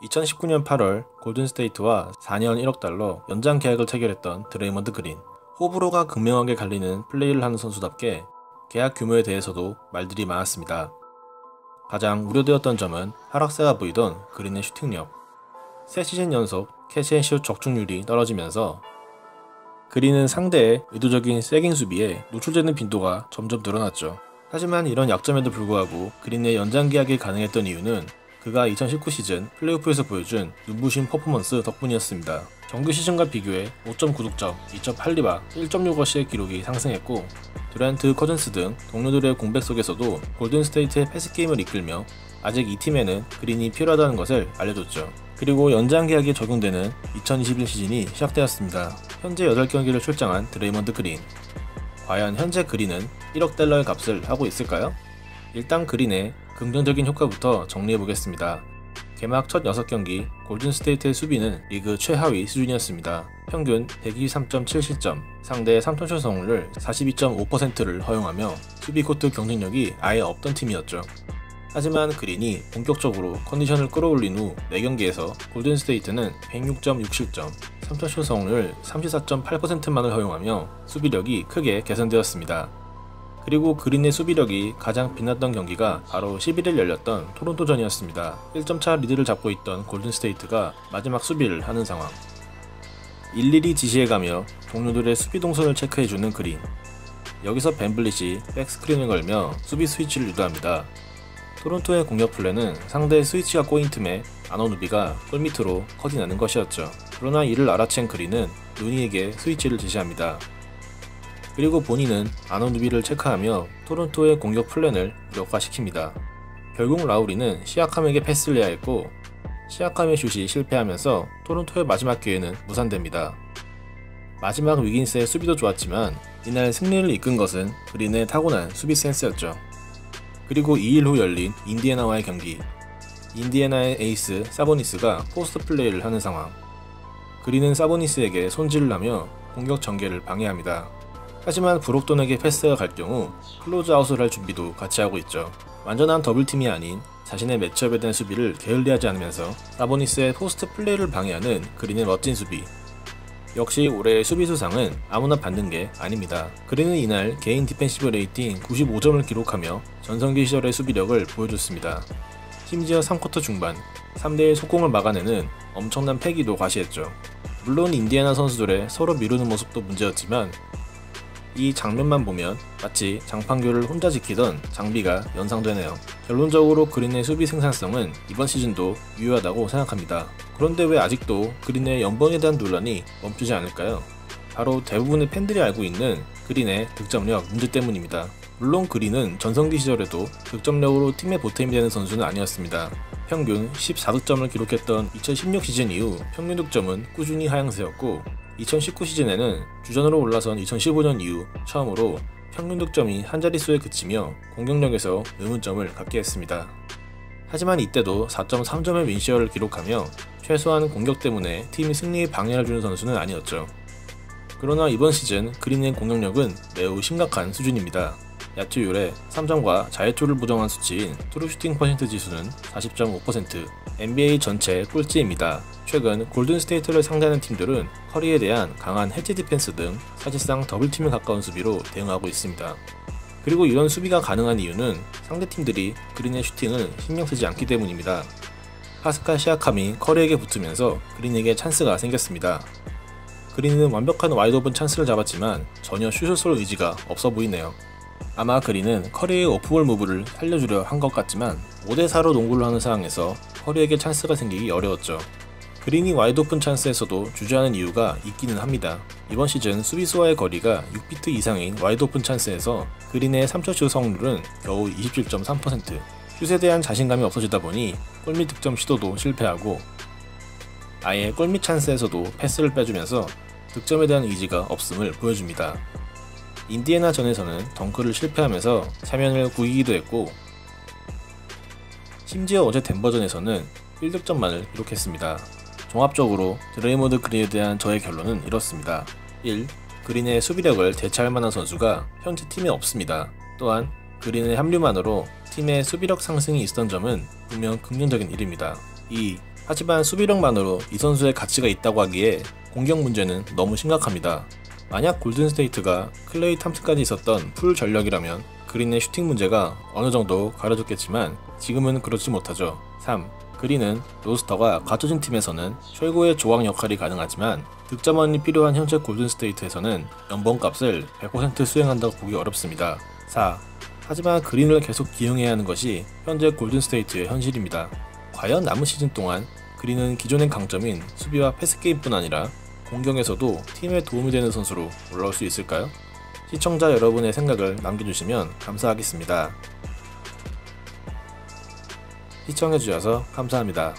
2019년 8월 골든스테이트와 4년 1억 달러 연장 계약을 체결했던 드레이먼드 그린. 호불호가 극명하게 갈리는 플레이를 하는 선수답게 계약 규모에 대해서도 말들이 많았습니다. 가장 우려되었던 점은 하락세가 보이던 그린의 슈팅력. 3시즌 연속 캐치앤슛 적중률이 떨어지면서 그린은 상대의 의도적인 세깅 수비에 노출되는 빈도가 점점 늘어났죠. 하지만 이런 약점에도 불구하고 그린의 연장 계약이 가능했던 이유는 그가 2019 시즌 플레이오프에서 보여준 눈부신 퍼포먼스 덕분이었습니다. 정규 시즌과 비교해 5.9득점, 2.8리바, 1.6어시의 기록이 상승했고 듀란트, 커즌스 등 동료들의 공백 속에서도 골든스테이트의 패스게임을 이끌며 아직 이 팀에는 그린이 필요하다는 것을 알려줬죠. 그리고 연장 계약이 적용되는 2021 시즌이 시작되었습니다. 현재 8경기를 출장한 드레이먼드 그린. 과연 현재 그린은 1억 달러의 값을 하고 있을까요? 일단 그린의 긍정적인 효과부터 정리해보겠습니다. 개막 첫 6경기 골든스테이트의 수비는 리그 최하위 수준이었습니다. 평균 123.7실점, 상대 3점슛 성공률 42.5%를 허용하며 수비코트 경쟁력이 아예 없던 팀이었죠. 하지만 그린이 본격적으로 컨디션을 끌어올린 후 4경기에서 골든스테이트는 106.6실점, 3점슛 성공률 34.8%만을 허용하며 수비력이 크게 개선되었습니다. 그리고 그린의 수비력이 가장 빛났던 경기가 바로 11일 열렸던 토론토전이었습니다. 1점차 리드를 잡고 있던 골든스테이트가 마지막 수비를 하는 상황. 일일이 지시해가며 동료들의 수비 동선을 체크해주는 그린. 여기서 벤블릿이 백스크린을 걸며 수비 스위치를 유도합니다. 토론토의 공격 플랜은 상대의 스위치가 꼬인 틈에 아노누비가 골밑으로 커팅하는 것이었죠. 그러나 이를 알아챈 그린은 루니에게 스위치를 지시합니다. 그리고 본인은 아노누비를 체크하며 토론토의 공격 플랜을 무력화시킵니다. 결국 라우리는 시아캄에게 패스를 해야 했고 시아캄의 슛이 실패하면서 토론토의 마지막 기회는 무산됩니다. 마지막 위긴스의 수비도 좋았지만 이날 승리를 이끈 것은 그린의 타고난 수비 센스였죠. 그리고 2일 후 열린 인디애나와의 경기. 인디애나의 에이스 사보니스가 포스트 플레이를 하는 상황. 그린은 사보니스에게 손질을 하며 공격 전개를 방해합니다. 하지만 브록돈에게 패스가 갈 경우 클로즈아웃을 할 준비도 같이 하고 있죠. 완전한 더블팀이 아닌 자신의 매치업에 대한 수비를 게을리하지 않으면서 사보니스의 포스트 플레이를 방해하는 그린의 멋진 수비. 역시 올해의 수비수상은 아무나 받는 게 아닙니다. 그린은 이날 개인 디펜시브 레이팅 95점을 기록하며 전성기 시절의 수비력을 보여줬습니다. 심지어 3쿼터 중반 3대1 속공을 막아내는 엄청난 패기도 과시했죠. 물론 인디애나 선수들의 서로 미루는 모습도 문제였지만 이 장면만 보면 마치 장판교를 혼자 지키던 장비가 연상되네요. 결론적으로 그린의 수비 생산성은 이번 시즌도 유효하다고 생각합니다. 그런데 왜 아직도 그린의 연봉에 대한 논란이 멈추지 않을까요? 바로 대부분의 팬들이 알고 있는 그린의 득점력 문제 때문입니다. 물론 그린은 전성기 시절에도 득점력으로 팀의 보탬이 되는 선수는 아니었습니다. 평균 14득점을 기록했던 2016 시즌 이후 평균 득점은 꾸준히 하향세였고 2019 시즌에는 주전으로 올라선 2015년 이후 처음으로 평균 득점이 한 자릿수에 그치며 공격력에서 의문점을 갖게 했습니다. 하지만 이때도 4.3점의 윈시어를 기록하며 최소한 공격 때문에 팀이 승리에 방해를 주는 선수는 아니었죠. 그러나 이번 시즌 그린의 공격력은 매우 심각한 수준입니다. 야투율에 3점과 자유투를 보정한 수치인 트루 슈팅 퍼센트 지수는 40.5%, NBA 전체 꼴찌입니다. 최근 골든스테이트를 상대하는 팀들은 커리에 대한 강한 해지 디펜스 등 사실상 더블팀에 가까운 수비로 대응하고 있습니다. 그리고 이런 수비가 가능한 이유는 상대팀들이 그린의 슈팅을 신경쓰지 않기 때문입니다. 파스칼 시아캄이 커리에게 붙으면서 그린에게 찬스가 생겼습니다. 그린은 완벽한 와이드 오픈 찬스를 잡았지만 전혀 슛을 쏠 의지가 없어 보이네요. 아마 그린은 커리의 오프볼 무브를 살려주려 한 것 같지만 5대4로 농구를 하는 상황에서 커리에게 찬스가 생기기 어려웠죠. 그린이 와이드 오픈 찬스에서도 주저하는 이유가 있기는 합니다. 이번 시즌 수비수와의 거리가 6피트 이상인 와이드 오픈 찬스에서 그린의 3점슛 성공률은 겨우 27.3%, 슛에 대한 자신감이 없어지다 보니 골밑 득점 시도도 실패하고 아예 골밑 찬스에서도 패스를 빼주면서 득점에 대한 의지가 없음을 보여줍니다. 인디애나 전에서는 덩크를 실패하면서 차면을 구기기도 했고 심지어 어제 덴버전에서는 1득점만을 기록했습니다. 종합적으로 드레이먼드 그린에 대한 저의 결론은 이렇습니다. 1. 그린의 수비력을 대체할 만한 선수가 현재 팀에 없습니다. 또한 그린의 합류만으로 팀의 수비력 상승이 있었던 점은 분명 긍정적인 일입니다. 2. 하지만 수비력만으로 이 선수의 가치가 있다고 하기에 공격 문제는 너무 심각합니다. 만약 골든스테이트가 클레이 탐슨까지 있었던 풀 전력이라면 그린의 슈팅 문제가 어느 정도 가려졌겠지만 지금은 그렇지 못하죠. 3. 그린은 로스터가 갖춰진 팀에서는 최고의 조각 역할이 가능하지만 득점원이 필요한 현재 골든스테이트에서는 연봉값을 100% 수행한다고 보기 어렵습니다. 4. 하지만 그린을 계속 기용해야 하는 것이 현재 골든스테이트의 현실입니다. 과연 남은 시즌 동안 그린은 기존의 강점인 수비와 패스게임뿐 아니라 공격에서도 팀에 도움이 되는 선수로 올라올 수 있을까요? 시청자 여러분의 생각을 남겨주시면 감사하겠습니다. 시청해주셔서 감사합니다.